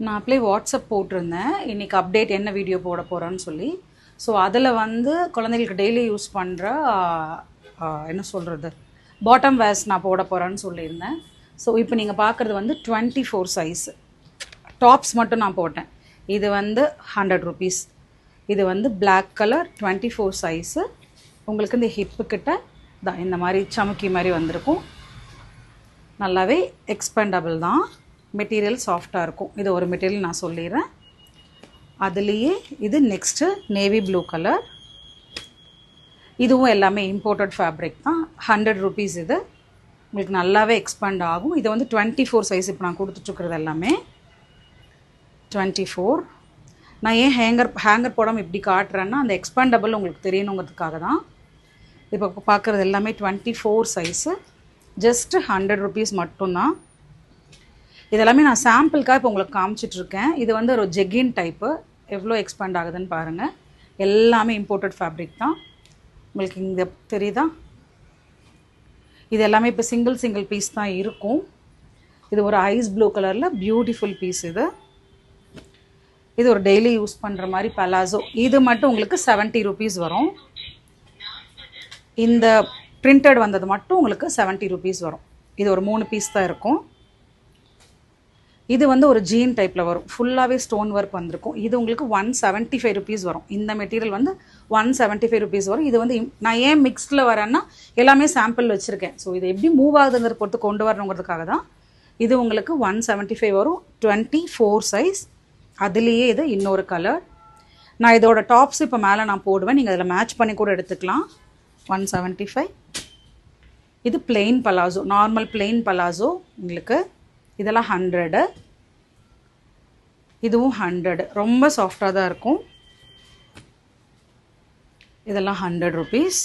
நான் அப்படியே வாட்ஸ்அப் போட்டிருந்தேன் இன்றைக்கி அப்டேட் என்ன வீடியோ போட போகிறேன்னு சொல்லி. ஸோ அதில் வந்து குழந்தைங்களுக்கு டெய்லி யூஸ் பண்ணுற என்ன சொல்கிறது பாட்டம் வேர்ஸ் நான் போட போகிறேன்னு சொல்லியிருந்தேன். ஸோ இப்போ நீங்கள் பார்க்குறது வந்து 24 சைஸு டாப்ஸ் மட்டும் நான் போட்டேன். இது வந்து 100 rupees. இது வந்து பிளாக் கலர் 24 சைஸு. உங்களுக்கு இந்த ஹிப்புக்கிட்ட தான் இந்த மாதிரி சமுக்கி மாதிரி வந்திருக்கும். நல்லாவே எக்ஸ்பெண்டபிள் தான், மெட்டீரியல் சாஃப்டாக இருக்கும். இது ஒரு மெட்டீரியல் நான் சொல்லிடுறேன். அதுலேயே இது நெக்ஸ்ட்டு நேவி ப்ளூ கலர். இதுவும் எல்லாமே இம்போர்ட்டட் ஃபேப்ரிக் தான். 100 rupees. இது உங்களுக்கு நல்லாவே எக்ஸ்பேண்ட் ஆகும். இது வந்து 24 சைஸ் இப்போ நான் கொடுத்துட்ருக்கிறது எல்லாமே 24. நான் ஏன் ஹேங்கர் போடாமல் இப்படி காட்டுறேன்னா அந்த எக்ஸ்பேண்டபிள் உங்களுக்கு தெரியணுங்கிறதுக்காக தான். இப்போ பார்க்குறது எல்லாமே 24 சைஸு, ஜஸ்ட்டு 100 rupees மட்டும்தான். இதெல்லாமே நான் சாம்பிளுக்காக இப்போ உங்களுக்கு காமிச்சிட்ருக்கேன். இது வந்து ஒரு ஜெகின் டைப்பு. எவ்வளோ எக்ஸ்பேண்ட் ஆகுதுன்னு பாருங்கள். எல்லாமே இம்போர்ட்டட் ஃபேப்ரிக் தான். உங்களுக்கு இங்கே தெரியுதா? இது எல்லாமே இப்போ சிங்கிள் பீஸ் தான் இருக்கும். இது ஒரு ஐஸ் ப்ளூ கலரில் பியூட்டிஃபுல் பீஸ். இது ஒரு டெய்லி யூஸ் பண்ணுற மாதிரி பலாசோ. இது மட்டும் உங்களுக்கு 70 rupees வரும். இந்த பிரிண்டட் வந்தது மட்டும் உங்களுக்கு 70 rupees வரும். இது ஒரு 3 பீஸ் தான் இருக்கும். இது வந்து ஒரு ஜீன் டைப்பில் வரும், ஃபுல்லாகவே ஸ்டோன் ஒர்க் வந்திருக்கும். இது உங்களுக்கு 175 rupees வரும். இந்த மெட்டீரியல் வந்து 175 rupees வரும். இது வந்து நான் ஏன் மிக்ஸ்டில் வரேன்னா எல்லாமே சாம்பிள் வச்சுருக்கேன். ஸோ இது எப்படி மூவ் ஆகுதுங்கிற பொறுத்து கொண்டு வரணுங்கிறதுக்காக தான். இது உங்களுக்கு 175 வரும், 24 சைஸ். அதுலேயே இது இன்னொரு கலர். நான் இதோட டாப்ஸ் இப்போ மேலே நான் போடுவேன், நீங்கள் அதில் மேட்ச் பண்ணி கூட எடுத்துக்கலாம். 175. இது plain palazzo, normal plain palazzo உங்களுக்கு. இதெல்லாம் 100. இதுவும் 100. ரொம்ப சாஃப்டாக தான் இருக்கும். இதெல்லாம் 100 rupees.